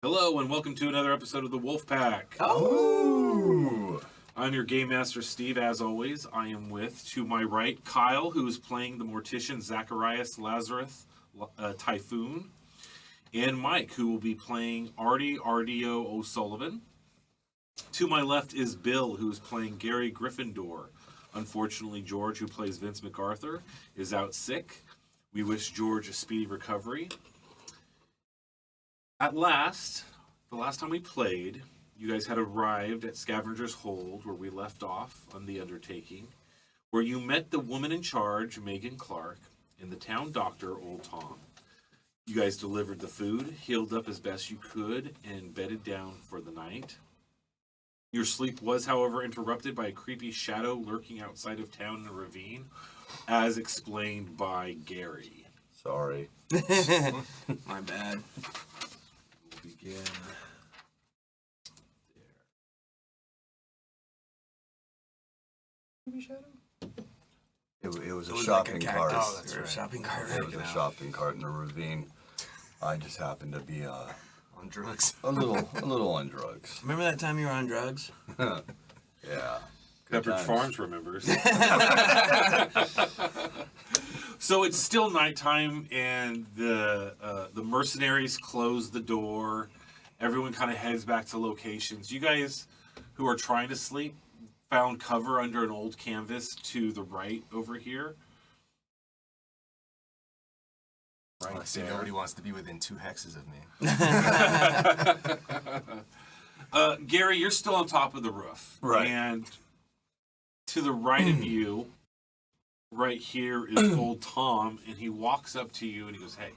Hello and welcome to another episode of the Wolf Pack. Oh! I'm your Game Master Steve, as always. I am with, to my right, Kyle, who is playing the Mortician Zacharias Lazarus Typhoon, and Mike, who will be playing Artie Ardio O'Sullivan. To my left is Bill, who is playing Gary Gryffindor. Unfortunately, George, who plays Vince MacArthur, is out sick. We wish George a speedy recovery. At last, the last time we played, you guys had arrived at Scavengers Hold, where we left off on the undertaking, where you met the woman in charge, Megan Clark, and the town doctor, Old Tom. You guys delivered the food, healed up as best you could, and bedded down for the night. Your sleep was, however, interrupted by a creepy shadow lurking outside of town in a ravine, as explained by Gary. Sorry. My bad. We'll begin It was a shopping cart. Oh, that's right. Shopping cart. It was a shopping cart in a ravine. I just happened to be On drugs. a little on drugs. Remember that time you were on drugs? Yeah. Pepperidge Farms remembers. So it's still nighttime, and the mercenaries close the door. Everyone kind of heads back to locations. You guys who are trying to sleep found cover under an old canvas to the right over here. Right I see there. nobody wants to be within 2 hexes of me. Gary, you're still on top of the roof. Right. And to the right of you, right here, is old Tom, and he walks up to you and he goes, "Hey,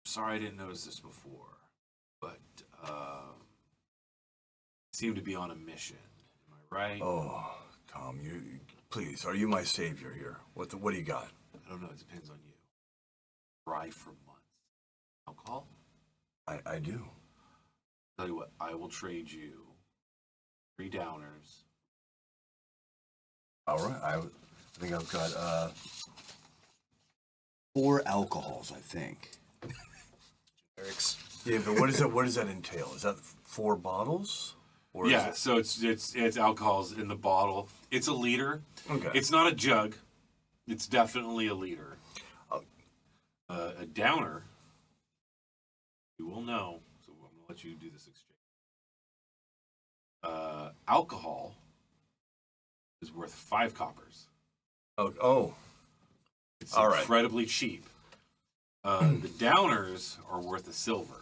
sorry I didn't notice this before, but seem to be on a mission. Am I right?" Oh, Tom, please, are you my savior here? What do you got? I don't know. It depends on you. Dry for months. Alcohol? I do. Tell you what, I will trade you 3 downers. All right. I think I've got 4 alcohols. I think. Eric's. Yeah, but what does that entail? Is that 4 bottles? Or Yeah, is so it's alcohol's in the bottle. It's a liter. Okay. It's not a jug. It's definitely a liter. Oh. A downer, you will know, so I'm going to let you do this exchange. Alcohol is worth 5 coppers. Oh. It's All right. incredibly cheap. The downers are worth a silver.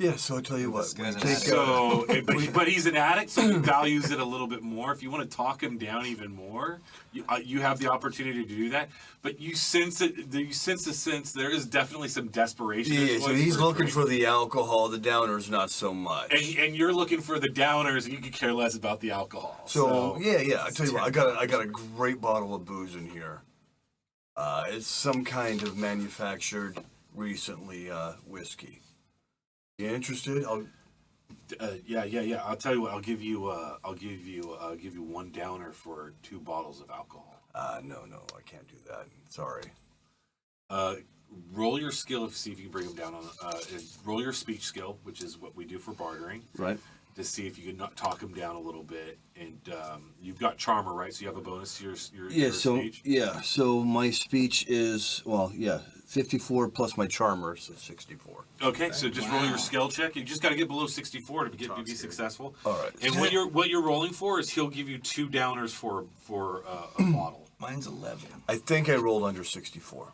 Yeah, so I tell you what, This we guy's an take addict. So, but he's an addict, so he values it a little bit more. If you want to talk him down even more, you have the opportunity to do that. But you sense it. You sense the sense there is definitely some desperation. in his Yeah, so voice he's for a looking drink. for the alcohol, the downers not so much. and you're looking for the downers, and you could care less about the alcohol. So yeah, I tell you what, I got a great bottle of booze in here. It's some kind of manufactured recently whiskey. You interested? Yeah. I'll tell you what. I'll give you 1 downer for 2 bottles of alcohol. No, I can't do that. Sorry. Roll your skill to see if you can bring them down on. Roll your speech skill, which is what we do for bartering. Right. To see if you can talk him down a little bit, and you've got charmer, right? So you have a bonus to your speech. So my speech is 54 plus my charmer, so 64. Okay, so just roll your skill check. You just got to get below 64 to be successful. All right. And what you're rolling for is he'll give you 2 downers for a bottle. Mine's 11. I think I rolled under 64.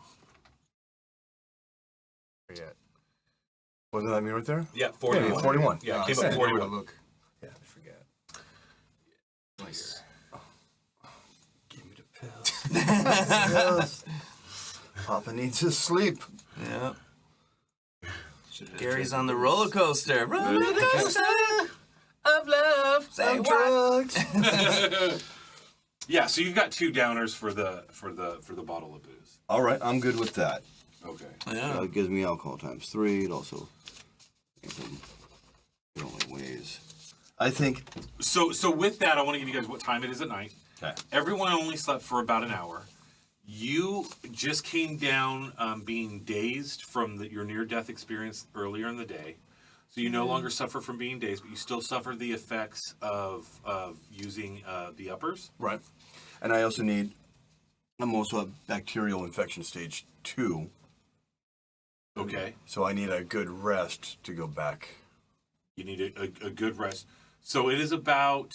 Yeah. Wasn't that me right there? Yeah, 41. Yeah, 41. Yeah, I came up know where to 41. look. Yeah. I forget. Nice. Give me the pills. Papa needs his sleep. Yeah. Gary's on the roller coaster. Roller coaster of love. Say what? Drugs. Yeah, so you've got 2 downers for the bottle of booze. All right, I'm good with that. Okay. Yeah. It gives me alcohol times 3. It also it only weighs. I think. So with that, I want to give you guys what time it is at night. Okay. Everyone only slept for about an hour. You just came down being dazed from your near-death experience earlier in the day. So you no longer suffer from being dazed, but you still suffer the effects of using the uppers. Right. And I'm also at bacterial infection stage 2. Okay. So I need a good rest to go back. You need a good rest. So it is about,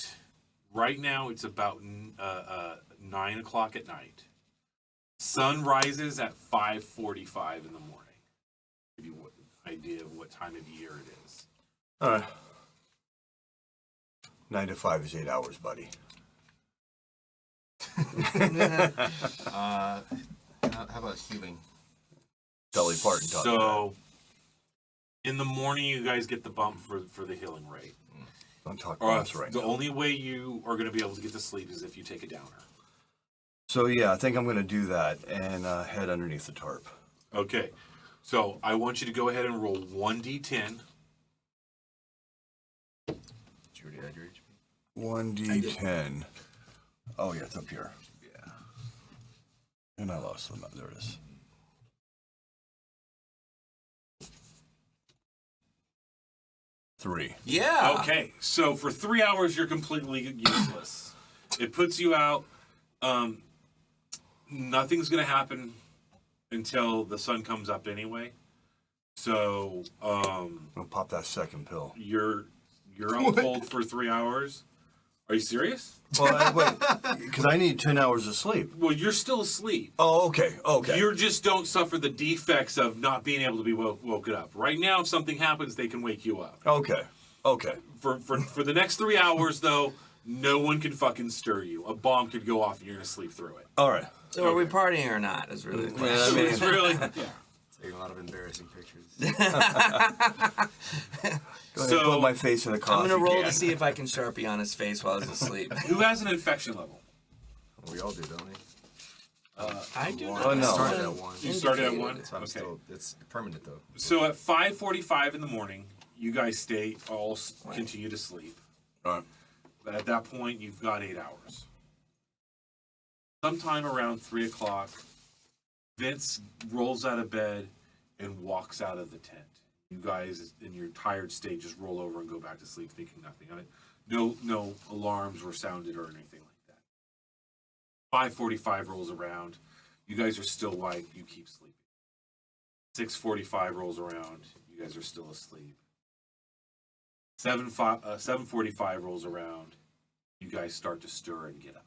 right now, it's about 9 o'clock at night. Sun rises at 5:45 in the morning. Give you an idea of what time of year it is. All right. 9 to 5 is 8 hours, buddy. How about healing? Dolly Parton taught me So, in the morning, you guys get the bump for the healing rate. that. Don't talk Or bumps right the now. only way you are going to be able to get to sleep is if you take a downer. So yeah, I think I'm going to do that and head underneath the tarp. Okay, so I want you to go ahead and roll 1d10. Did you already add your HP? 1d10. Oh yeah, it's up here. Yeah. And I lost them. There it is. Three. Yeah. Okay, so for 3 hours, you're completely useless. It puts you out. Nothing's going to happen until the sun comes up anyway. So I'm gonna pop that second pill. you're on hold for 3 hours. Are you serious? Well, wait, because I need 10 hours of sleep. Well, you're still asleep. Oh, okay, okay. You just don't suffer the defects of not being able to be woken up. Right now, if something happens, they can wake you up. Okay, okay. For the next 3 hours, though, no one can fucking stir you. A bomb could go off and you're going to sleep through it. All right. So are we partying or not? Is really the question. Yeah, I mean, It's really, Taking a lot of embarrassing pictures. go ahead and put my face in a coffee I'm gonna roll can. to see if I can Sharpie on his face while he's asleep. who has an infection level? We all do, don't we? I do One. not. Oh, no. I started at 1. You started at Indicated. 1? So I'm Okay. still, it's permanent though. So at 5:45 in the morning, you guys continue to sleep. All right. But at that point, you've got 8 hours. Sometime around 3 o'clock, Vince rolls out of bed and walks out of the tent. You guys, in your tired state, just roll over and go back to sleep, thinking nothing of it. No alarms were sounded or anything like that. 5:45 rolls around. You guys are still wide. You keep sleeping. 6:45 rolls around. You guys are still asleep. 7:45 rolls around. You guys start to stir and get up.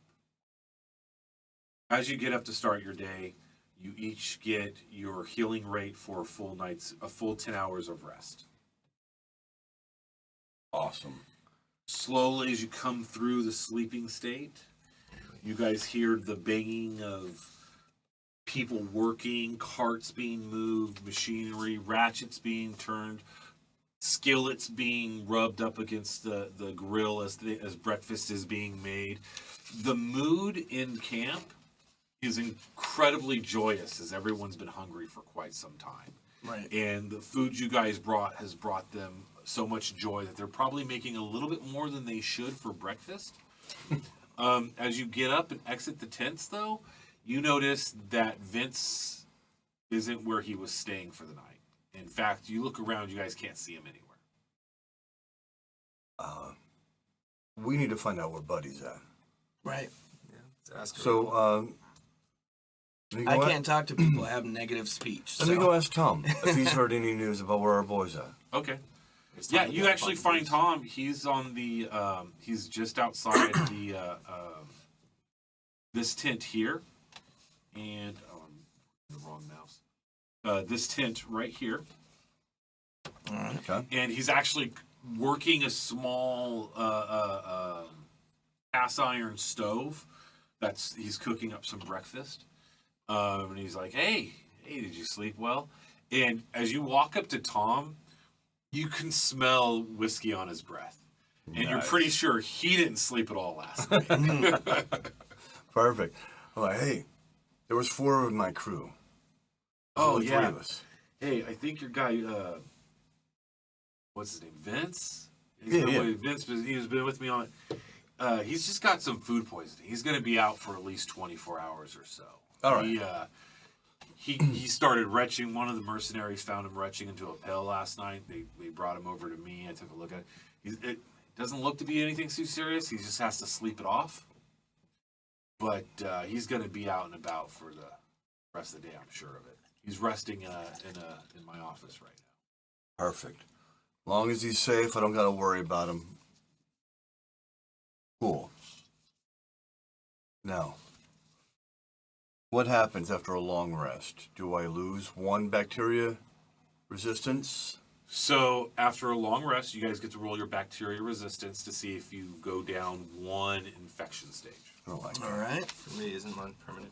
As you get up to start your day, you each get your healing rate for a full 10 hours of rest. Awesome. Slowly, as you come through the sleeping state, you guys hear the banging of people working, carts being moved, machinery, ratchets being turned, skillets being rubbed up against the grill as breakfast is being made. The mood in camp is incredibly joyous, as everyone's been hungry for quite some time. Right. And the food you guys brought has brought them so much joy that they're probably making a little bit more than they should for breakfast. As you get up and exit the tents, though, you notice that Vince isn't where he was staying for the night. In fact, you look around, you guys can't see him anywhere. We need to find out where Buddy's at. Right. Let's ask her. So, let me I go can't talk to people. I have negative speech. Let me so- go ask Tom if he's heard any news about where our boy's at. Okay. It's Yeah, time to you get actually buttons. find Tom. He's on the, he's just outside the, this tent here. And, I'm in the wrong mouse. This tent right here. Okay. And he's actually working a small cast iron stove. He's cooking up some breakfast. And he's like, hey, did you sleep well? And as you walk up to Tom, you can smell whiskey on his breath. And you're Nice. pretty sure he didn't sleep at all last night. Perfect. I'm like, hey, there was 4 of my crew. There's Oh, only 3 yeah. of us. Hey, I think your guy, what's his name? Vince? Yeah. Vince, he's been with me on it. He's just got some food poisoning. He's going to be out for at least 24 hours or so. All right. He started retching. One of the mercenaries found him retching into a pill last night. They brought him over to me. I took a look at it. It doesn't look to be anything too serious. He just has to sleep it off. But he's going to be out and about for the rest of the day, I'm sure of it. He's resting in my office right now. Perfect. As long as he's safe, I don't got to worry about him. Cool. Now, what happens after a long rest? Do I lose 1 bacteria resistance? So after a long rest, you guys get to roll your bacteria resistance to see if you go down 1 infection stage. Oh, like All right. For me, isn't mine permanent?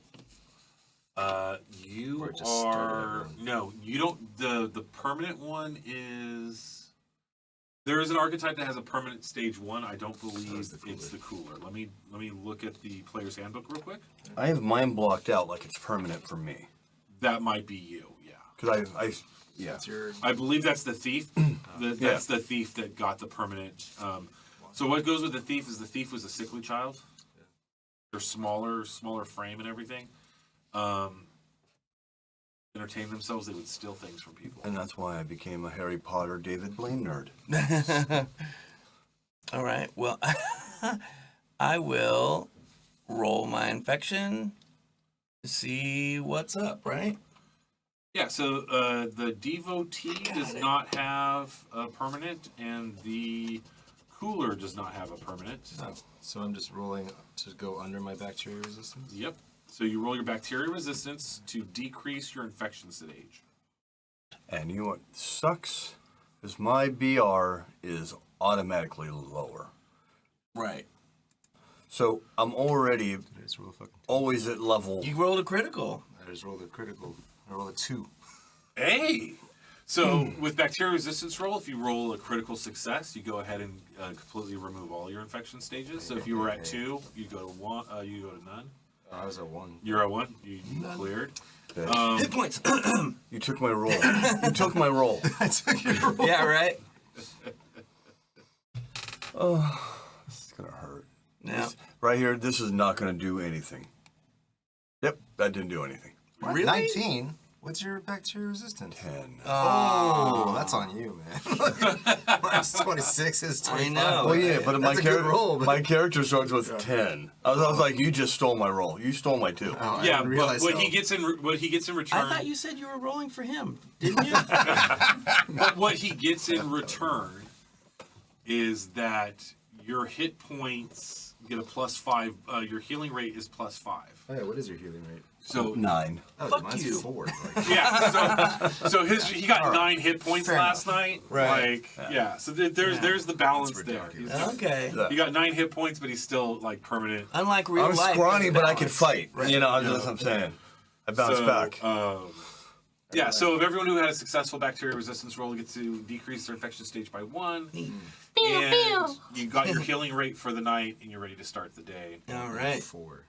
You Or it just started at 1? no, you don't. The permanent one is. There is an archetype that has a permanent stage 1. I don't believe it's the cooler. it's the cooler. Let me look at the player's handbook real quick. I have mine blocked out like it's permanent for me. That might be you, yeah. Because yeah. That's your. I believe that's the thief. That's the thief that got the permanent. So what goes with the thief is the thief was a sickly child. They're smaller frame and everything. Entertain themselves, they would steal things from people. And that's why I became a Harry Potter David Blaine nerd. All right. Well, I will roll my infection to see what's up, right? Yeah, so the devotee does not have a permanent, and the cooler does not have a permanent. Oh, so I'm just rolling to go under my bacteria resistance? Yep. So you roll your bacteria resistance to decrease your infection stage. And you know what sucks? Is my BR is automatically lower. Right. So I'm already I just roll a fucking. always at level. You rolled a critical. I just rolled a critical. I rolled a 2. Hey! So with bacteria resistance roll, if you roll a critical success, you go ahead and completely remove all your infection stages. So if you were at 2, you go to 1. You go to none. I was at 1. You're at 1. You cleared. Okay. Hit points. You took my roll. You took my roll. Yeah, right. Oh, this is gonna hurt. Now, Right here, this is not gonna do anything. Yep, that didn't do anything. really? 19? What's your bacteria resistance? 10. Oh, that's on you, man. Mine's 26, is 25. I know. Well, yeah, but That's a good roll, but- my character starts with 10. I was like, you just stole my roll. You stole my 2. Oh, I Yeah, didn't but realize what how- he gets in return. I thought you said you were rolling for him, didn't you? But what he gets in return is that your hit points get a +5. Your healing rate is +5. Oh, yeah, what is your healing rate? So 9. Oh, Fuck mine's you. 4. Like, yeah, so he got 9 hit points Fair last night. Right. Like yeah, so there's the balance there. ridiculous. Okay. Yeah. He got 9 hit points, but he's still like permanent. Unlike real I'm life. scrawny, there's but I could balance. fight. You know, that's what I'm saying. I bounce So, back. Yeah, so if everyone who had a successful bacteria resistance roll gets to decrease their infection stage by 1, and you got your healing rate for the night, and you're ready to start the day. All right. 4.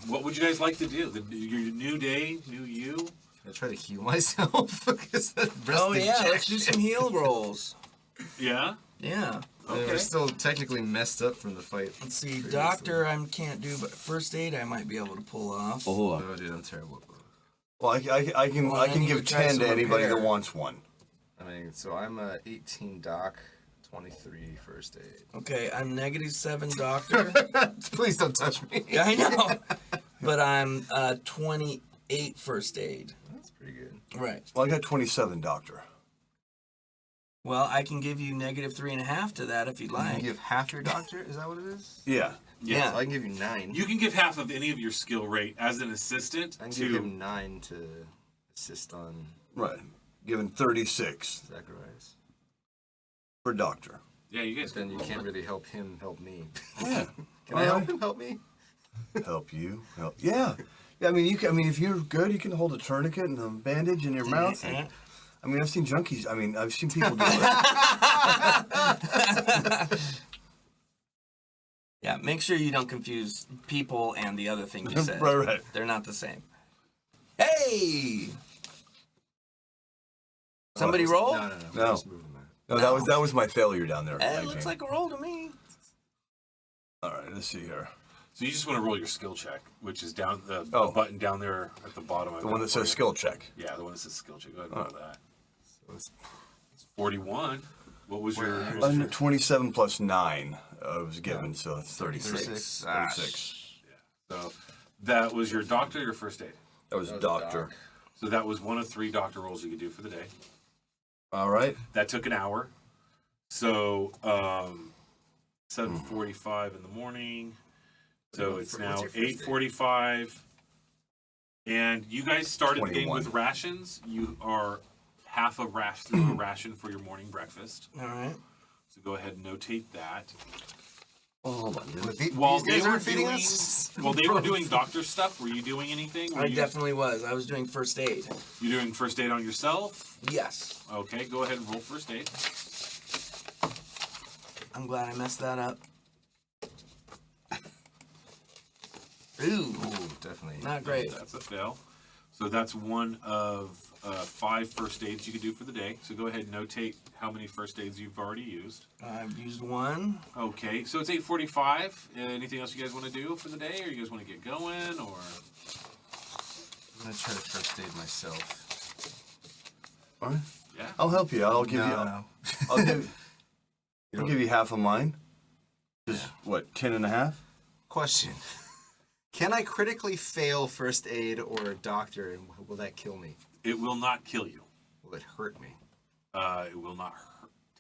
What would you guys like to do? Your new day, new you? Can I try to heal myself? Because that Oh resting yeah, check let's do shit- some heal rolls. Yeah. Yeah. Okay. We're still technically messed up from the fight. Let's see, doctor I can't do, but first aid I might be able to pull off. Oh, Oh, dude, I'm terrible at both. well, I can Well, I then can you give could try 10 some to anybody repair. that wants one. I mean, so I'm 18 doc, 23 first aid. Okay, I'm -7 doctor. Please don't touch me. Yeah, I know. But I'm 28 first aid. That's pretty good. Right. Well, I got 27, doctor. Well, I can give you -3.5 to that if you'd You like. can give half your doctor? Is that what it is? Yeah. Yeah. So I can give you 9. You can give half of any of your skill rate as an assistant I can to. give him 9 to assist on Right. Given 36 Zacharias. for doctor. Yeah, you guys. But then can you roll can't it. really help him help me. Yeah. Can I help him help me? Help you. Help. Yeah. Yeah. I mean, you can. I mean, if you're good, you can hold a tourniquet and a bandage in your mouth. And, I mean, I've seen junkies. I mean, I've seen people do it. Yeah, make sure you don't confuse people and the other thing you said. Right. They're not the same. Hey! Somebody roll? No. No. Just move him out. No, that was my failure down there. It 19. looks like a roll to me. All right. Let's see here. So you just want to roll your skill check, which is down the Oh. button down there at the bottom of The one that says skill check. Yeah, the one that says skill check. Go ahead and roll that. So it's 41. What was your? Where- what was your 27 plus 9 was given, so it's 36. 36. 36. so that was your doctor, or your first aid. That was That was doctor. doc. So that was one of 3 doctor rolls you could do for the day. All right. That took an hour. So 7:45 in the morning. So it's now What's your first aid? 8:45. And you guys started the game 21. with rations. You are half a through a ration for your morning breakfast. All right. So go ahead and notate that. Oh, hold on. But While these they guys were aren't feeding doing, us. while they were doing doctor stuff, were you doing anything? Were I you definitely was. I was doing first aid. you doing first aid on yourself? Yes. Okay, go ahead and roll first aid. I'm glad I messed that up. Ooh, Ooh, definitely. not great. That's a fail. So that's one of 5 first aids you could do for the day. So go ahead and notate how many first aids you've already used. I've used one. Okay, so it's 8:45. Anything else you guys want to do for the day, or you guys want to get going, or? I'm gonna try to first aid myself. All right. Yeah. I'll help you. I'll give No. I'll give you half of mine. Just, what, 10 and a half? Question. Can I critically fail first aid or a doctor, and will that kill me? It will not kill you. Will it hurt me? It will not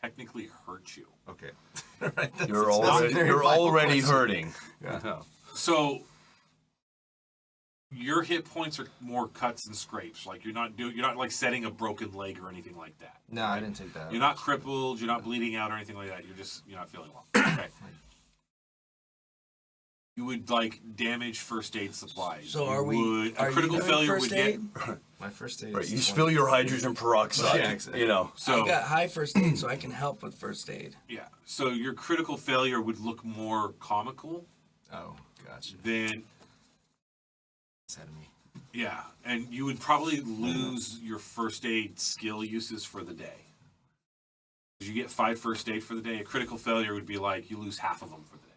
technically hurt you. Okay. All right. That's You're that's a already, very you're vital already question. hurting. Yeah. So your hit points are more cuts and scrapes. Like you're not like setting a broken leg or anything like that. No, I didn't take that. You're not crippled. You're not bleeding out or anything like that. You're not feeling well. Okay. You would like damage first aid supplies. So You are we? would- Are a critical you doing failure first would aid? get. My first aid Right, is you 20. spill your hydrogen peroxide, Yeah, exactly. you know. So I've got high first aid, so I can help with first aid. yeah. So your critical failure would look more comical Oh, gotcha. than It's ahead of me. yeah, and you would probably lose your first aid skill uses for the day. 'Cause you get 5 first aid for the day. A critical failure would be like you lose half of them for the day.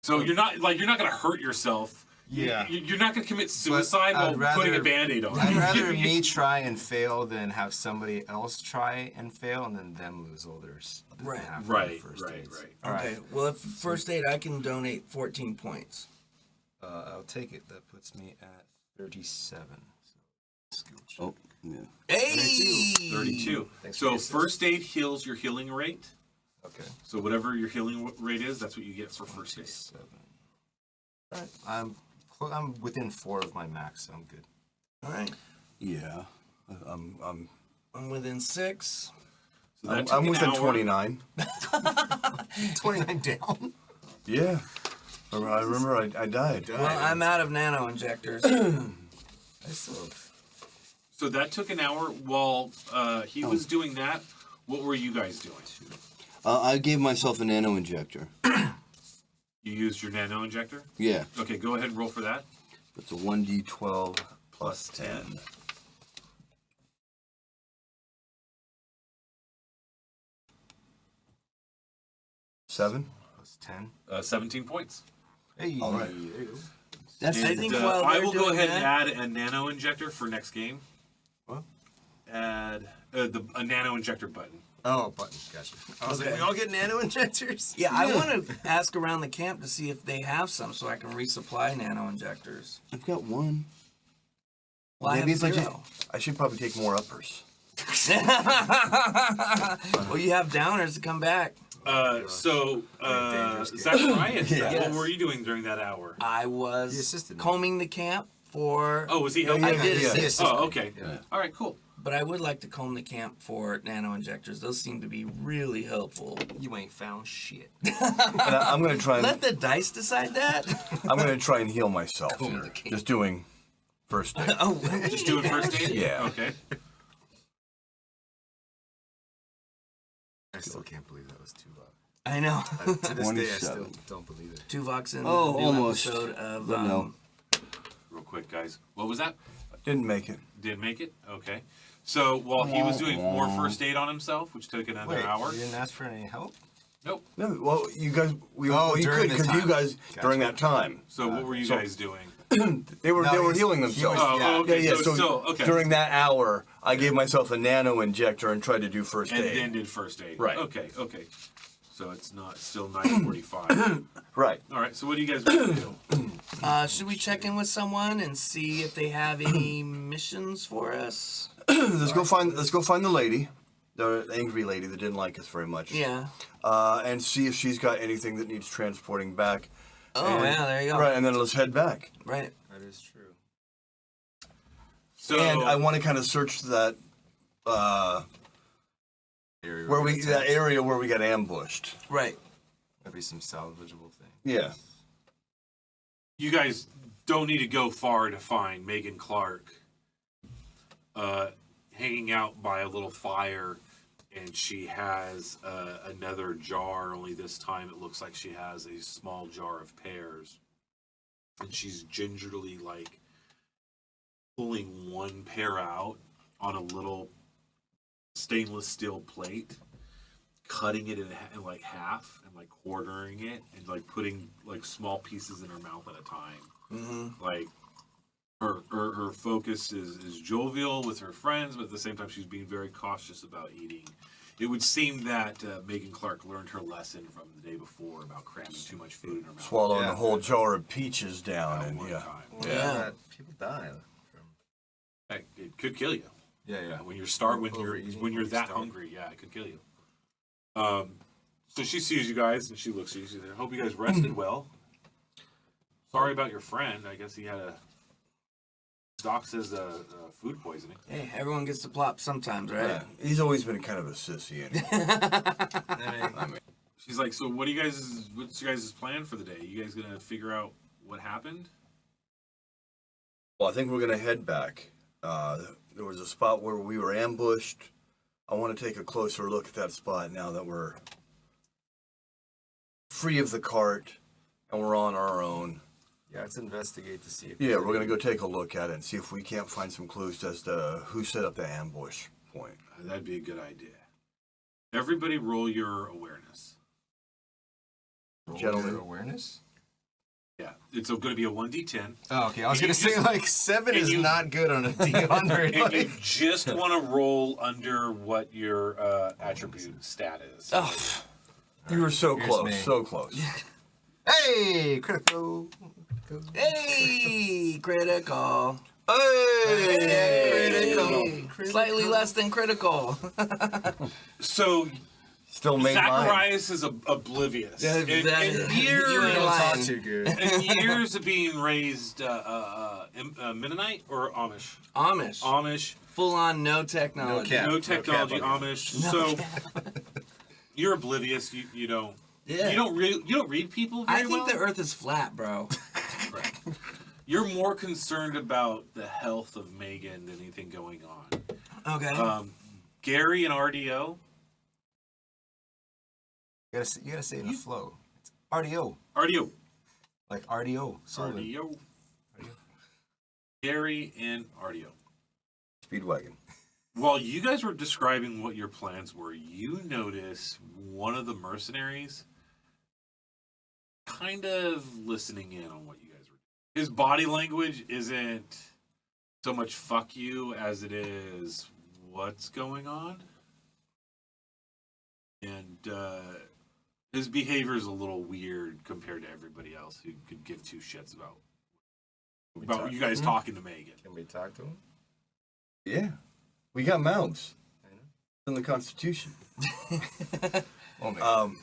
So you're not going to hurt yourself. Yeah. You're not going to commit suicide while I'd putting a rather- Band-Aid on. I'd rather me try and fail than have somebody else try and fail and then them lose all theirs. Right. half of Right, their first right, aids. right. All Okay. Well, if first aid, I can donate 14 points. I'll take it. That puts me at 37. So, skill check. Oh, yeah. Hey! 32. Thanks for So the assist. first aid heals your healing rate. Okay. So whatever your healing rate is, that's what you get for first aid. 7. All right. I'm within 4 of my max, so I'm good. All right. Yeah. I'm I'm within 6. So that took I'm an within hour. 29. 29 down. Yeah. I remember I died. Well, I'm out of nano injectors. I still have. So that took an hour. While he was doing that, what were you guys doing? I gave myself a nano injector. You used your nano injector? Yeah. Okay, go ahead and roll for that. It's a 1d12 plus 10. Seven? Plus 10. 17 points. Hey. All right. There you go. That's I And, think while I they're will go doing ahead that- and add a nano injector for next game. What? Add a nano injector button. Oh, button. Gotcha. I was Okay. like, we all get nano injectors? Yeah, I want to ask around the camp to see if they have some so I can resupply nano injectors. I've got one. Well, Maybe I if have I zero. I should probably take more uppers. Well, you have downers to come back. So, dangerous game. Zacharias, Yeah. what Yes. were you doing during that hour? I He was assisted me. combing the camp for. Oh, was he helping? I you? did yeah. assist. Oh, okay. Yeah. All right, cool. But I would like to comb the camp for nano injectors. Those seem to be really helpful. You ain't found shit. And I'm gonna try Let and the dice decide that. I'm gonna try and heal myself Comb here. the king. Just doing first aid. Oh, Just doing first aid? Yeah. Okay. I still can't believe that was Tuvok. I know. To this day, I still 27. don't believe it. Tuvox in Oh, the new almost. episode of. But no. Real quick, guys. What was that? Didn't make it. Did make it? Okay. So while he was doing more first aid on himself, which took another Wait, hour, you didn't ask for any help? Nope. No, well, you guys, you during could the because you time. guys during that time So what were you guys doing? they were No, healing he themselves. was- Oh, okay. Yeah, So, still, okay. during that hour, I gave myself a nano injector and tried to do first and aid. then did first aid. Right. Okay. So it's not still 9:45. Right. All right. So what do you guys want to do? Should we check in with someone and see if they have any missions for us? Let's go find the lady, the angry lady that didn't like us very much. Yeah. And see if she's got anything that needs transporting back. Oh, And- yeah, there you go. Right, and then let's head back. Right. That is true. So And I want to kind of search that Area that area where we got ambushed. Right. Maybe some salvageable thing. Yeah. you guys don't need to go far to find Megan Clark hanging out by a little fire, and she has another jar, only this time it looks like she has a small jar of pears. And she's gingerly, like, pulling one pear out on a little stainless steel plate, cutting it in like half and like quartering it and like putting like small pieces in her mouth at a time. Mm-hmm. Like her focus is jovial with her friends, but at the same time she's being very cautious about eating. It would seem that Megan Clark learned her lesson from the day before about cramming too much food in her mouth. Swallowing Yeah. the whole jar of peaches down, at and one yeah. time. Well, Yeah. People die from. Heck, it could kill you. Yeah. When you're Overeating, when you're that starving. hungry, yeah, it could kill you. So she sees you guys and she looks at you. She says, "I hope you guys rested well. Sorry about your friend. I guess he had a Doc says food poisoning." Hey, everyone gets to plop sometimes, right? Yeah. He's always been kind of a sissy. Anyway. I mean, She's like, "So what's your guys' plan for the day? You guys gonna figure out what happened?" well, I think we're gonna head back. There was a spot where we were ambushed. I want to take a closer look at that spot now that we're free of the cart and we're on our own. Yeah, let's investigate to see if. Yeah, we're gonna go take a look at it and see if we can't find some clues as to who set up the ambush point. That'd be a good idea. Everybody, roll your awareness. Gentlemen. Awareness. Yeah, it's going to be a 1d10. Oh, okay. I was And gonna you say like 7 and is you- not good on a D100. And you like- just want to roll under what your attribute stat is. Oh, You were so Here's close, me. so close. Hey, critical. hey, critical. Hey! Slightly less than critical. So Still made mine. Zacharias is oblivious. Yeah, and, that- and you ain't years, Don't lying. talk too good. and years of being raised Mennonite or Amish? Amish. Amish. Full on no technology. No cap. No technology, cap on Amish. So you're oblivious. You don't. Yeah. You don't read people very I think well. the earth is flat, bro. Right. You're more concerned about the health of Megan than anything going on. Okay. Gary and RDO. You gotta say it in a flow. It's RDO. RDO. Like RDO. Sullivan. RDO. Gary and RDO. Speedwagon. While you guys were describing what your plans were, you notice one of the mercenaries kind of listening in on what you guys were doing. His body language isn't so much fuck you as it is what's going on. And his behavior is a little weird compared to everybody else who could give two shits about you guys talking to Megan. Can we talk to him? Yeah. We got mouths. I know. In the Constitution. Oh man.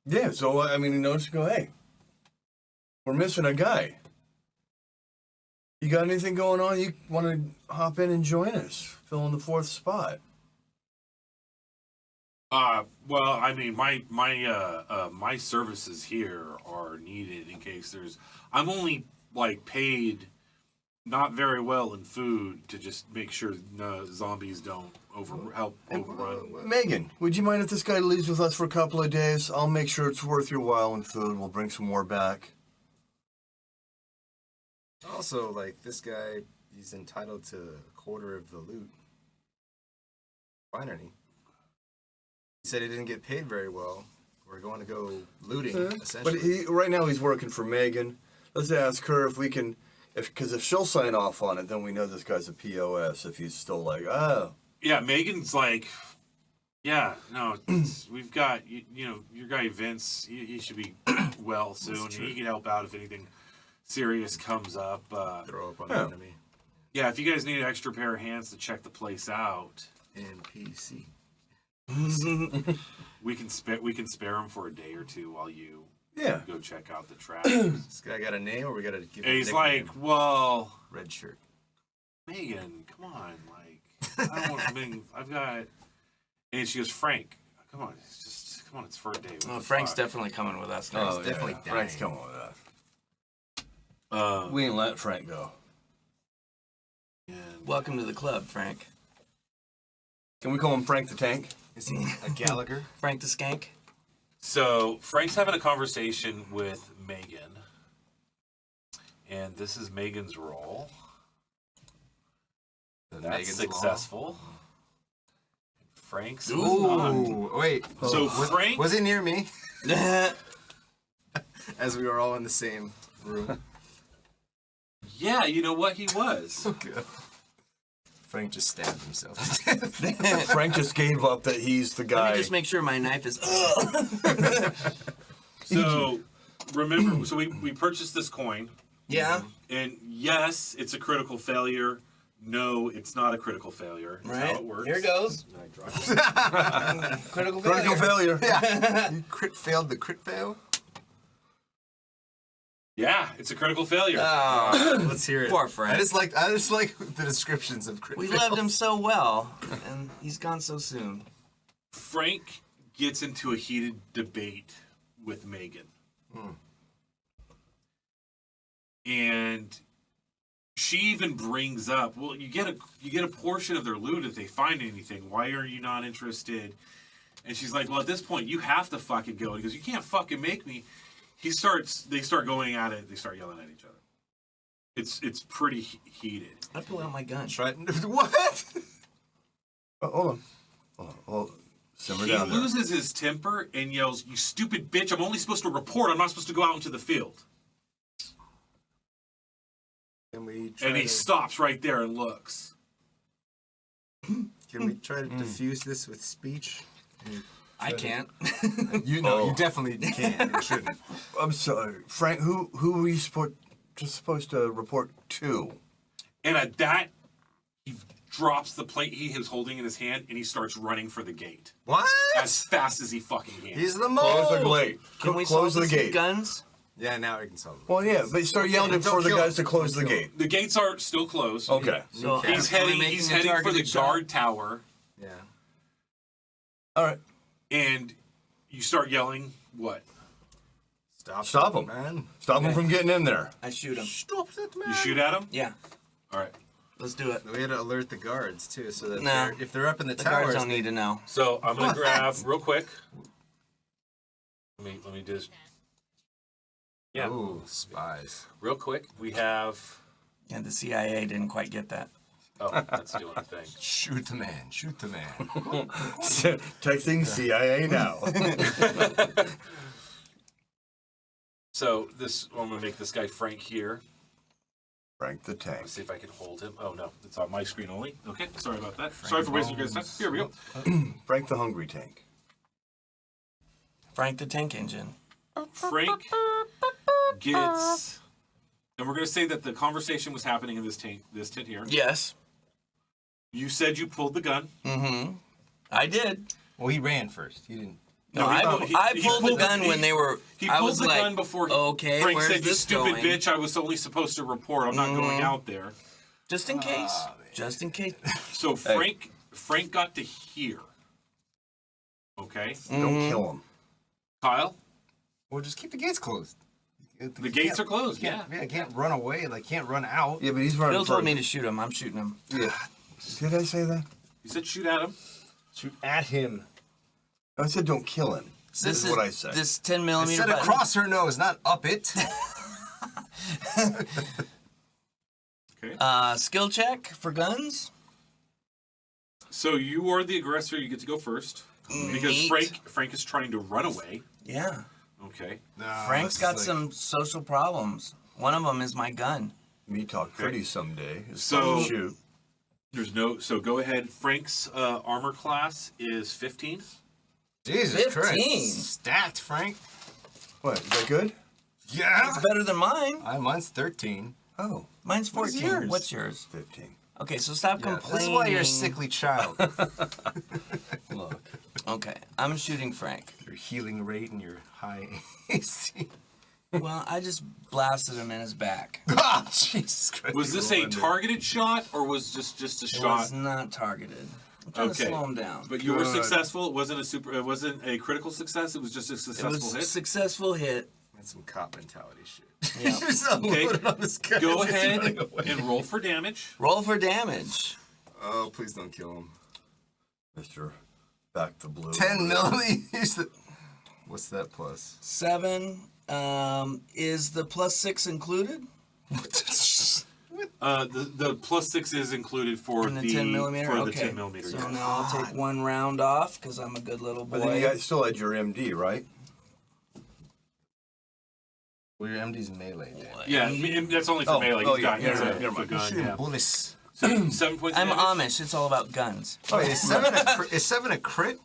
Yeah, so I mean, he noticed, go, hey, we're missing a guy. You got anything going on? You want to hop in and join us? Fill in the fourth spot. Well, I mean, my services here are needed in case there's. I'm only like paid not very well in food to just make sure no zombies don't help overrun. Megan, would you mind if this guy leaves with us for a couple of days? I'll make sure it's worth your while in food. We'll bring some more back. Also, like this guy, he's entitled to a quarter of the loot. Fine, any? He said he didn't get paid very well. We're going to go looting, But essentially. right now he's working for Megan. Let's ask her if we can, because if she'll sign off on it, then we know this guy's a POS. If he's still like, oh, Yeah, Megan's like, yeah, no, we've got, you know, your guy Vince, he should be well soon. He can help out if anything serious comes up. Throw up on the enemy. Yeah, if you guys need an extra pair of hands to check the place out, NPC. we can spare him for a day or two while you yeah. go check out the trap. This guy got a name, or we got to give him And he's a like, nickname? well, Red shirt. Megan, come on, like, I don't want to I've got, and she goes, Frank, come on, it's for a day. What Well, the Frank's fuck? definitely coming with us next. Oh, definitely yeah. Frank's dying. coming with that. We ain't let Frank go. And Welcome to the club, Frank. Can we call him Frank the Tank? Is he a Gallagher? Frank the Skank. so Frank's having a conversation with Megan, and this is Megan's role. That's Megan's successful. Frank's was not. Ooh, wait. So Frank, Was he near me? As we were all in the same room. yeah, you know what, he was. Good. Frank just stabbed himself. Frank just gave up that he's the Let guy. me just make sure my knife is. So remember, so we purchased this coin, Yeah. and yes, it's a critical failure. No, it's not a critical failure. That's Right. how it works. Here goes. And I dropped it. Critical Critical failure. failure. You crit failed the crit fail? Yeah, it's a critical failure. Oh, Let's hear it. Poor Frank. I just like the descriptions of crit we fails. loved him so well, and he's gone so soon. Frank gets into a heated debate with Megan. And she even brings up, well, you get a portion of their loot if they find anything. Why are you not interested? And she's like, well, at this point, you have to fucking go. He goes, you can't fucking make me. They start going at it. They start yelling at each other. It's pretty heated. I pull out my gun. Try what? Oh, hold on. Oh, simmer He down there. loses his temper and yells, you stupid bitch, I'm only supposed to report. I'm not supposed to go out into the field. Can we try And he to, stops right there and looks. can we try to diffuse this with speech? I can't. You know, you definitely can. You shouldn't. I'm sorry, Frank. Who were you supposed to report to? And at that, he drops the plate he was holding in his hand and he starts running for the gate. What? As fast as he fucking can. He's the Close the mole. gate. Can we Close solve the this with gate. guns? Yeah, now we can solve it. Well, yeah, but start yelling Don't for the kill guys him. to close the Don't kill gate. The gates are still closed. Okay. So He's are we heading making a for the targeted shot? guard tower Yeah. All right. and you start yelling, what? Stop him. man. Stop him from getting in there. I shoot him. Stop that man. You shoot at him? Yeah. All right. Let's do it. We had to alert the guards too, so that No. if they're up in the The towers, guards don't need to know. So I'm going to grab real quick. Let me just. Yeah. Ooh, spies. Real quick. We have. Yeah, the CIA didn't quite get that. Oh, that's doing a thing. Shoot the man. Shoot the man. Texting CIA now. So I'm going to make this guy Frank here. Frank the Tank. Let's see if I can hold him. Oh, no. It's on my screen only. Okay. Sorry about that. Sorry for wasting your guys' time. Here we go. Frank the Hungry Tank. Frank the Tank Engine. Frank gets. And we're going to say that the conversation was happening in this tent here. Yes. You said you pulled the gun. Mm-hmm. I did. Well, he ran first. He didn't. No, No, I he pulled the pulled gun the- when they were. He I pulled was the like, gun before okay, Frank where's said, you this stupid going? bitch, I was only supposed to report. I'm not going out there. Just in case. Just in case. So Frank got to here. Okay? Don't kill him. Kyle? Well, just keep the gates closed. The gates are closed, yeah. Can't run away. Like, can't run out. Yeah, but he's running Bill told further. me to shoot him. I'm shooting him. Yeah. Did I say that? You said shoot at him. Shoot at him. I said don't kill him. This is what I said. This 10 I millimeter said button. across her nose, not up it. Okay. Skill check for guns. So you are the aggressor. You get to go first. Because Neat. Frank is trying to run away. Yeah. Okay. Frank's this got is some social problems. One of them is my gun. Me talk pretty someday. It's So- fun to shoot. There's no. So go ahead. Frank's armor class is 15. Jesus 15. Christ. Stacked, Frank. What, is that good? Yeah. It's better than mine. Mine's 13. Oh, Mine's 14. What's yours? What's yours? 15. Okay, so stop Yeah, complaining. this is why you're a sickly child. Look. Okay, I'm shooting Frank. Your healing rate and your high AC. Well, I just blasted him in his back. Ah, Jesus Christ. Was this a targeted shot or was just a It shot? was not targeted. I'm trying to slow him down. But you were Good. successful. It wasn't a super. It wasn't a critical success. It was just a It successful was a hit. successful hit. That's some cop mentality shit. Yeah. You're just unloaded on this guy. Go as he's ahead running away. and roll for damage. Roll for damage. Oh, please don't kill him. Mr. Back the Blue. 10 millimeters. What's that plus? 7. Is the +6 included? The +6 is included for In the 10 millimeter? For Okay. the 10 millimeter. So Yeah. now I'll take 1 round off because I'm a good little boy. But then you guys still had your MD, right? Well, your MD's melee damage. Yeah, that's only for Oh, melee. oh, He's yeah, got he's yeah, a never mind. gun. Shooting Yeah. bullets. 7 points. I'm damage. Amish. It's all about guns. Oh, is 7 a crit?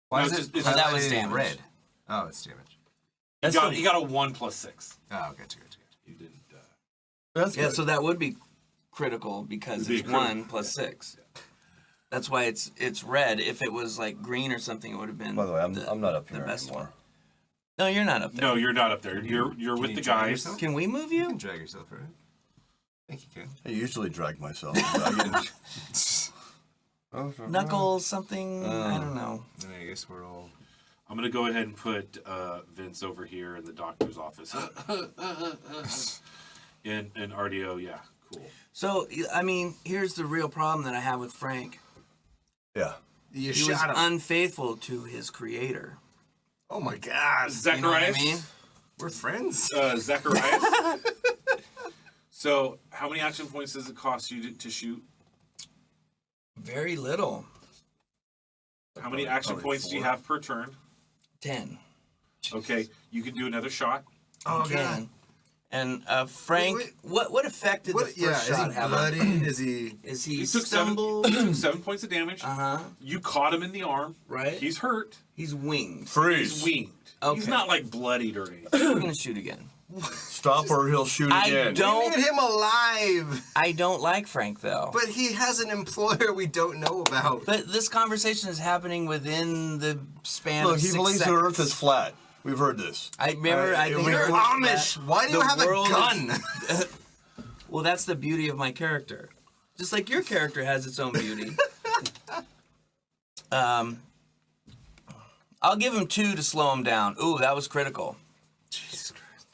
Why No, is it's it? just- why that was is it in damage. red. Oh, it's damage. You got a 1 + 6. Oh, gotcha. You didn't. That's Yeah, good. so that would be critical because It'd be it's critical. 1 + 6. That's why it's red. If it was like green or something, it would have been. By the way, I'm not up the here best anymore. one. No, you're not up there. No, you're not up there. You're with you the drag guys. yourself? Can we move You you? can drag yourself, right? I think you can. I usually drag myself. I get- Knuckles, something. I don't know. I mean, I guess we're all. I'm gonna go ahead and put Vince over here in the doctor's office. and RDO, yeah, cool. So I mean, here's the real problem that I have with Frank. Yeah. You He was shot him. unfaithful to his creator. Oh my God. You know what I Zacharias. mean? We're friends. Zacharias. So, how many action points does it cost you to shoot? Very little. How many action Probably points do you 4. have per turn? 10. Okay, you can do another shot. Oh, Again. And Frank, Wait. what effect did the first Is shot he have on Frank? bloodied? Is he? Is he He took seven, stumbled? 7 points of damage. Uh-huh. You caught him in the arm. Right. He's hurt. He's winged. He's Freeze. winged. Okay. He's not like bloodied or anything. We're gonna shoot again. Stop or he'll shoot I again. don't- We need him alive. I don't like Frank though. But he has an employer we don't know about. But this conversation is happening within the span Look, of he 6 believes seconds. the Earth is flat. We've heard this. I remember. I think we- You're I heard Amish. that. Why do you The have a world gun? Well, that's the beauty of my character. Just like your character has its own beauty. I'll give him 2 to slow him down. Ooh, that was critical. Jesus Christ.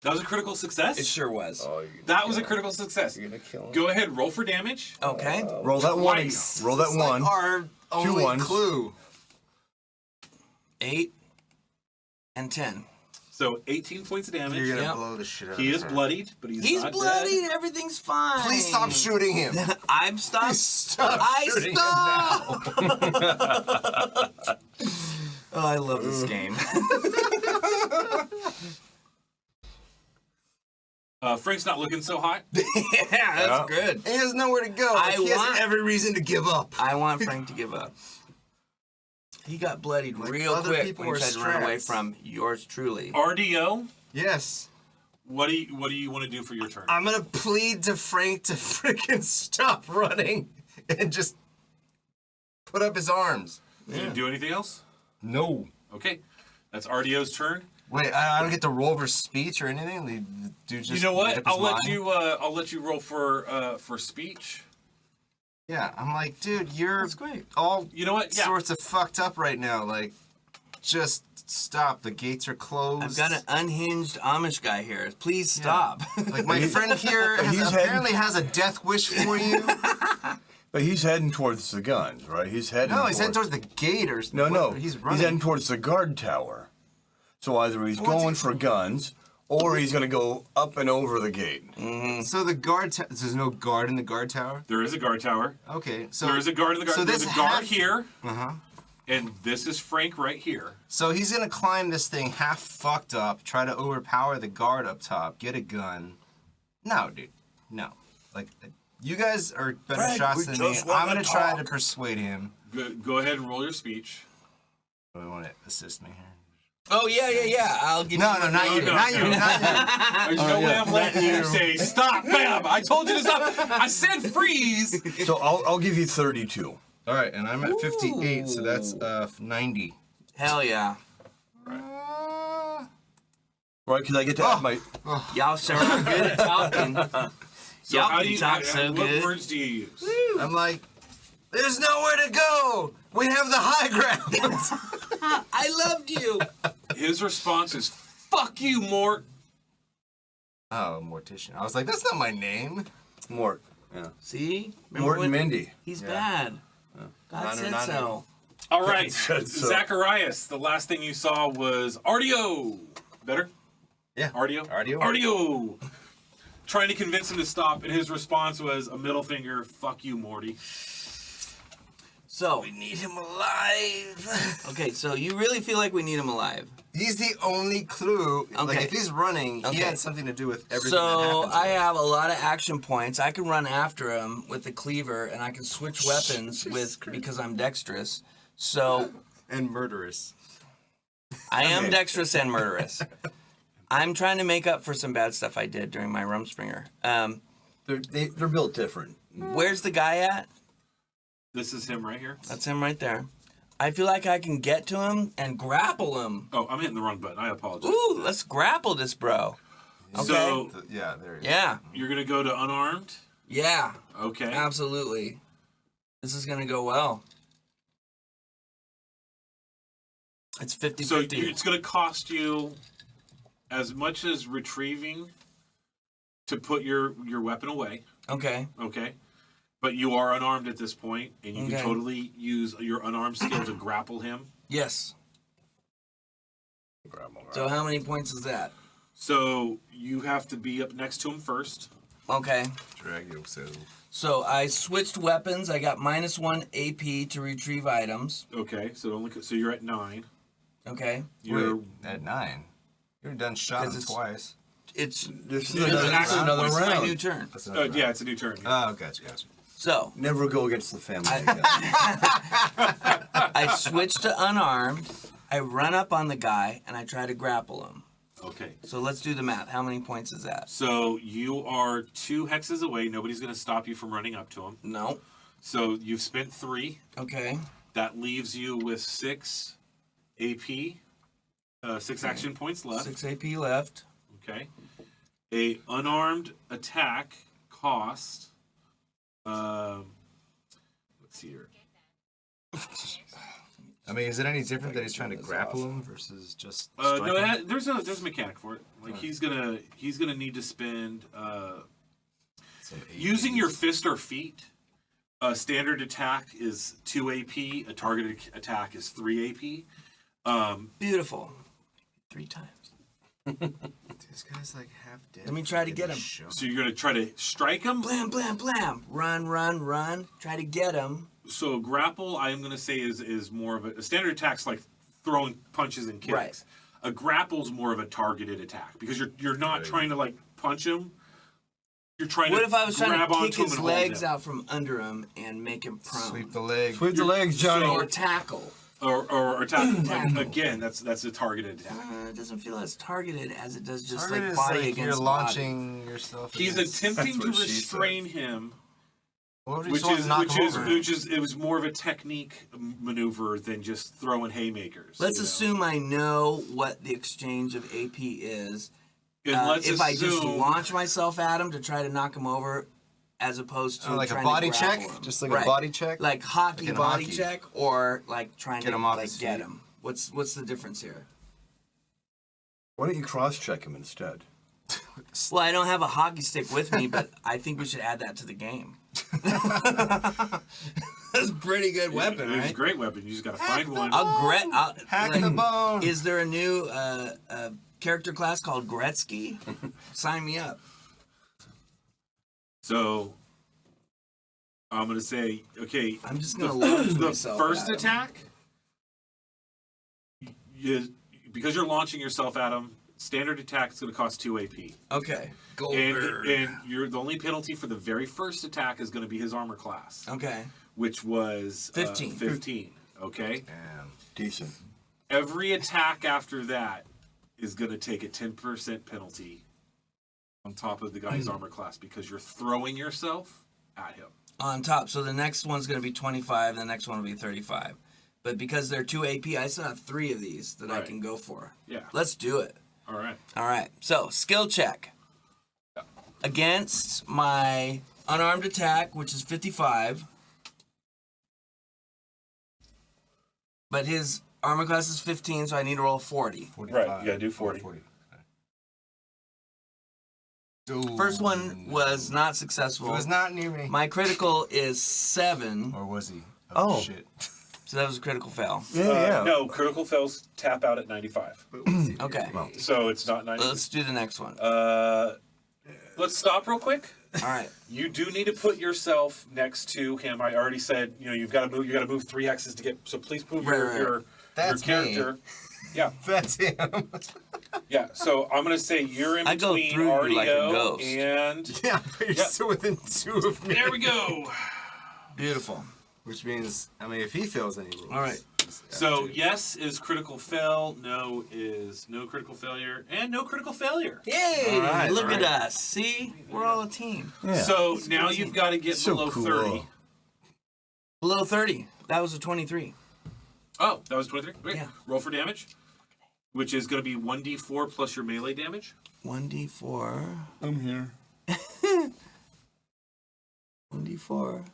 That was a critical success? It sure was. That was a critical success. You're gonna kill him. Go ahead, roll for damage. Okay. Roll that one. Twice. Roll that It's one. like our only ones. clue. 8 and 10. So 18 points of damage. You're gonna Yep. blow the shit out He of is her. bloodied, but he's He's not bloodied. dead. Everything's fine. Please stop shooting him. I'm stopped. Please stop I shooting him stop. now. Oh, I love this game. Frank's not looking so hot. Yeah, that's good. And he has nowhere to go. I He has want- every reason to give up. I want Frank to give up. He got bloodied Like real other quick people when he were tried to run away strapped. from yours truly. RDO, Yes. what do you want to do for your turn? I'm gonna plead to Frank to freaking stop running and just put up his arms. You gonna do anything else? No. Okay, that's RDO's turn. Wait, I don't get to roll for speech or anything. The dude just You know made what? up his I'll let mind? you. I'll let you roll for speech. Yeah, I'm like, dude, you're That's great. all You know what? Yeah. sorts of fucked up right now. Like, just stop. The gates are closed. I've got an unhinged Amish guy here. Please stop. Like my friend here He's apparently has a death wish for you. But he's heading towards the guns, right? He's heading. No, he's heading towards the gate or No. He's running. He's heading towards the guard tower. So either he's What's going he- for guns, or he's gonna go up and over the gate. So the guard. There's no guard in the guard tower. There is a guard tower. Okay, so There is a guard in the guard. So There's this a guard half- here. Uh huh. And this is Frank right here. So he's gonna climb this thing half fucked up, try to overpower the guard up top, get a gun. No, dude. No. Like, you guys are better Frank, shots we than me. just I'm wanna gonna try to talk. persuade him. Go ahead and roll your speech. Do you want to assist me here? Oh, yeah. I'll give No, you no, not you. no, Not you. no. Not you. There's no way I'm letting you say stop, bam. I told you to stop. I said freeze. So I'll give you 32. All right, and I'm at 58, so that's 90. Hell yeah. Right, because I get to add my... Y'all sure are good at talking. So Y'all how do can you talk so what good. words do you use? I'm like, there's nowhere to go. We have the high ground. I loved you. His response is fuck you, Mort. Oh, Mortician. I was like, that's not my name. Mort. Yeah. See? Mort and Mindy. He's bad. God said Nanu. so. All right, said so. Zacharias. The last thing you saw was Artio. Better? Yeah. Artio? Artio. Artio! Trying to convince him to stop, and his response was a middle finger, fuck you, Morty. So, We need him alive. okay, so you really feel like we need him alive. He's the only clue. Like, Okay. if he's running, he Okay. had something to do with everything that So happens. I have a lot of action points. I can run after him with the cleaver, and I can switch weapons because I'm dexterous. So And murderous. I am dexterous and murderous. I'm trying to make up for some bad stuff I did during my Rumspringer. They're built different. Where's the guy at? This is him right here. That's him right there. I feel like I can get to him and grapple him. Oh, I'm hitting the wrong button. I apologize. Ooh, let's grapple this bro. Okay. So Yeah, there he is. Yeah, you're going to go to unarmed? yeah, Okay. absolutely. This is gonna go well. It's 50-50. So it's going to cost you as much as retrieving to put your weapon away. Okay. Okay. But you are unarmed at this point, and you Okay. can totally use your unarmed skill to grapple him. Yes. So how many points is that? So you have to be up next to him first. Okay. Dragio says. So I switched weapons. I got -1 AP to retrieve items. Okay. So you're at 9. Okay. You're Wait, at 9. You're done shot him 'Cause it's- twice. It's This is it's another actually round. another It's round. my New turn. That's another yeah, round. it's a new turn. Oh, gotcha. So Never go against the family. again. I switch to unarmed. I run up on the guy and I try to grapple him. Okay. So let's do the math. How many points is that? So you are 2 hexes away. Nobody's going to stop you from running up to him. No. So you've spent 3. Okay. That leaves you with 6 AP, 6 action points left. 6 AP left. Okay. A unarmed attack cost. Let's see here. I mean, is it any different that he's trying to grapple him versus just No, strike him? there's a mechanic for it. Like he's gonna need to spend Some using APs. your fist or feet. A standard attack is 2 AP. A targeted attack is 3 AP. Beautiful. 3 times. This guy's like half dead. Let me try to get him. So you're gonna try to strike him. Blam, blam, blam. Run, run, run. Try to get him. So grapple, I'm gonna say is more of a standard attack's like throwing punches and kicks. Right. A grapple's more of a targeted attack because you're not trying to like punch him. You're trying What to if I was trying grab to onto kick him his and hold legs him. out from under him and make him prone? Sweep the leg. Sweep the legs, Johnny. Or tackle. or attack. Tackle. Again, that's a targeted attack. It doesn't feel as targeted as it does just Target like is body like against you're body. launching yourself. He's against- attempting to That's what she restrain him, What if you which just want is to knock him over? it was more of a technique maneuver than just throwing haymakers. Let's you know? assume I know what the exchange of AP is. And let's if I just assume- launch myself at him to try to knock him over, as opposed to like a trying body to grapple check? him. Just like a body check? like hockey Like in body hockey. check, or like trying Get to him off like his get feet. him. What's the difference here? Why don't you cross-check him instead? Well, I don't have a hockey stick with me, but I think we should add that to the game. That's a pretty good weapon, It's a right? great weapon. You just gotta find one. Hack the bone. Is there a new character class called Gretzky? Sign me up. So I'm gonna say, okay, I'm just gonna launch the myself first at him. attack because you're launching yourself at him, standard attack is going to cost 2 AP. Okay. And the only penalty for the very first attack is going to be his armor class, Okay. which was 15. 15. Okay. Damn. Decent. Every attack after that is going to take a 10% penalty on top of the guy's armor class because you're throwing yourself at him. On top. So the next one's going to be 25. The next one will be 35. But because they're 2 AP, I still have 3 of these that I Right. can go for. Yeah. Let's do it. All right. All right. So, skill check. Against my unarmed attack, which is 55. But his armor class is 15, so I need to roll 40. 45. Right, you gotta do 40. Ooh. First one was not successful. It was not near me. My critical is 7, Or was he? Oh. Shit. so that was a critical fail. Yeah. No, critical fails tap out at 95. Okay. So it's not 90. Let's do the next one. Let's stop real quick. All right. You do need to put yourself next to him. I already said, you've got to move. You got to move 3 hexes to get. So please move Right. your That's character. Yeah, That's him. yeah. So I'm gonna say you're in I go between through you like a RDO ghost. and. Yeah, but you're still within 2 of me. There we go. Beautiful. Which means, if he fails, then he rolls. All right. So yes is critical fail. No is no critical failure, and no critical failure. Yay! All right, Look all at right. us. See? We're all a team. Yeah. So now you've got to get So below cool. 30. Below 30. That was a 23. Oh, that was 23. Great. Yeah. Roll for damage, which is going to be 1d4 plus your melee damage. 1d4. I'm here. 1d4.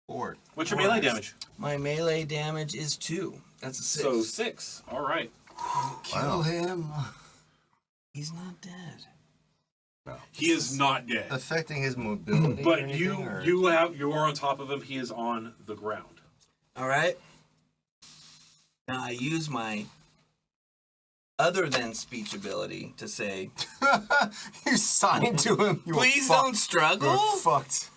4. What's your melee damage? My melee damage is 2. That's a 6. So 6. All right. Kill him. He's not dead. He is not dead. Affecting his mobility. or But anything, or- you are on top of him. He is on the ground. All right. Now I use my other than speech ability to say, You signed to him. You were please fucked. don't struggle. You're fucked.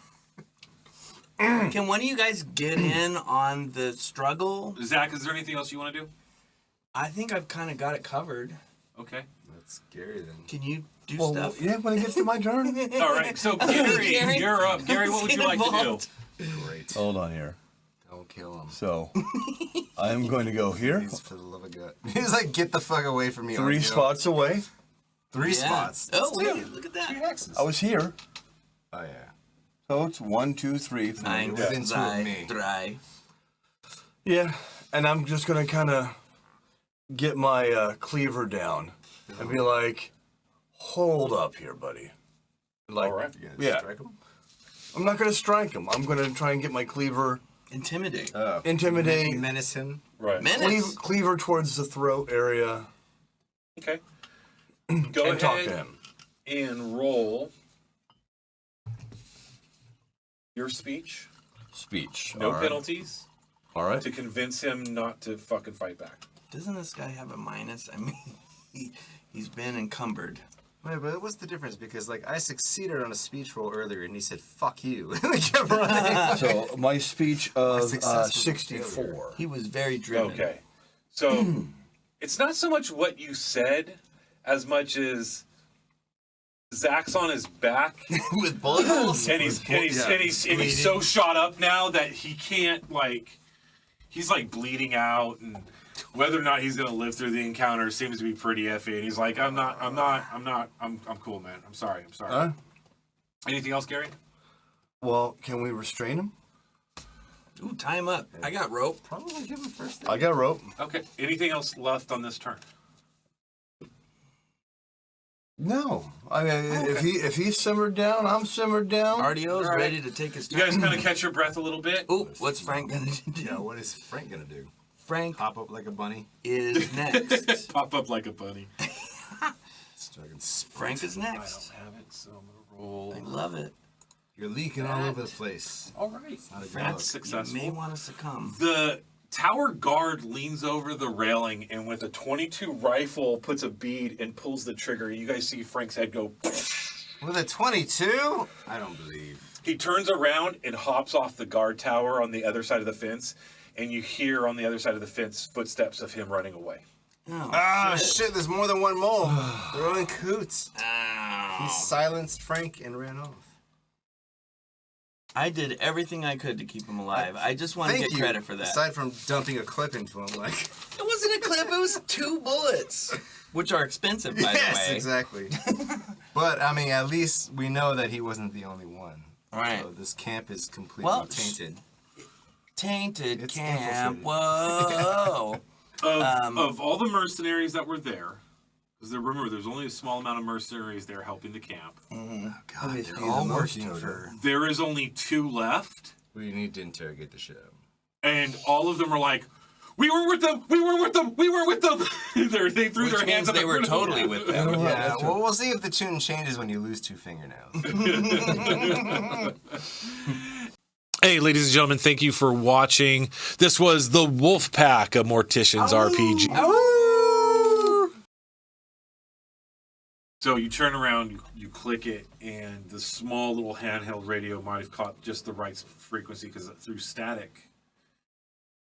Can one of you guys get in on the struggle? Zach, is there anything else you want to do? I think I've kind of got it covered. Okay. That's scary then. Can you do Well, stuff? yeah, when it gets to my turn. All right. So Gary, Gary, you're up. Gary, what would you like to involved. do? Great. Hold on here. Don't kill him. So, I'm going to go here. Please, for the love of God. He's like, get the fuck away from me. 3 RDO. spots away. 3 Yeah. spots. Oh, That's wait, look at that. 2 hexes. I was here. Oh, yeah. So it's 1, 2, 3, 4. Nine, within 2 of me. 3. Yeah, and I'm just gonna kind of get my cleaver down and be like, "Hold up here, buddy." Like, All right. You gonna Yeah. strike him? I'm not gonna strike him. I'm gonna try and get my cleaver, Intimidate. intimidate, Menace him. Right. Menace. cleaver towards the throat area, Okay. Go and talk to ahead him. and roll your speech. Speech. No All right. penalties All right. to convince him not to fucking fight back. Doesn't this guy have a minus? I mean, he's been encumbered. Wait, but what's the difference? Because, like, I succeeded on a speech roll earlier, and he said, fuck you. And he kept running. So my speech of successful 64. He was very driven. Okay. So it's not so much what you said as much as Zach's on his back With bullet holes. and he's so shot up now that he can't, like, he's like bleeding out, and whether or not he's gonna live through the encounter seems to be pretty iffy. And he's like, I'm cool, man. I'm sorry. Anything else, Gary? Well, can we restrain him? Ooh, tie him up. I got rope. Probably give him first. I got rope. Okay. Anything else left on this turn? No. I mean, if he's simmered down, I'm simmered down. RDO's All right. ready to take his You turn. guys kind of catch your breath a little bit. Ooh, what's Frank gonna do? Yeah, what is Frank gonna do? Frank Pop up like a bunny? is next. Pop up like a bunny. Frank is I next. don't have it, so I'm gonna roll. I love it. You're leaking all over the place. All right. Not a good That's look. successful. You may want to succumb. The tower guard leans over the railing and with a 22 rifle puts a bead and pulls the trigger. You guys see Frank's head go. With a 22? I don't believe. He turns around and hops off the guard tower on the other side of the fence. and you hear on the other side of the fence footsteps of him running away. Oh, shit, there's more than one mole. They're all in coots. Ow. He silenced Frank and ran off. I did everything I could to keep him alive. I just want to Thank get you. credit for that. Aside from dumping a clip into him, like. It wasn't a clip, it was 2 bullets. Which are expensive, by the way. Yes, exactly. But, I mean, at least we know that he wasn't the only one. Right. So this camp is completely Well, tainted. Tainted It's camp. infiltrated. Whoa. Of all the mercenaries that were there, because remember, there's only a small amount of mercenaries there helping the camp. God, they're they're all all working working for- for... There is only 2 left, We need to interrogate the shit out of him. and all of them are like, "We were with them. We were with them. We were with them." They threw Which their hands means up. they in were front of them. totally with them. Yeah, well, we'll see if the tune changes when you lose 2 fingernails. Hey, ladies and gentlemen, thank you for watching. This was the Wolf Pack, a Morticians RPG. So you turn around, you click it, and the small little handheld radio might have caught just the right frequency because through static,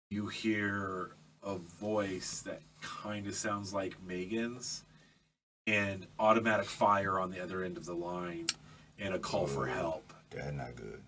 you hear a voice that kind of sounds like Megan's, and automatic fire on the other end of the line, and a call for help. That's not good.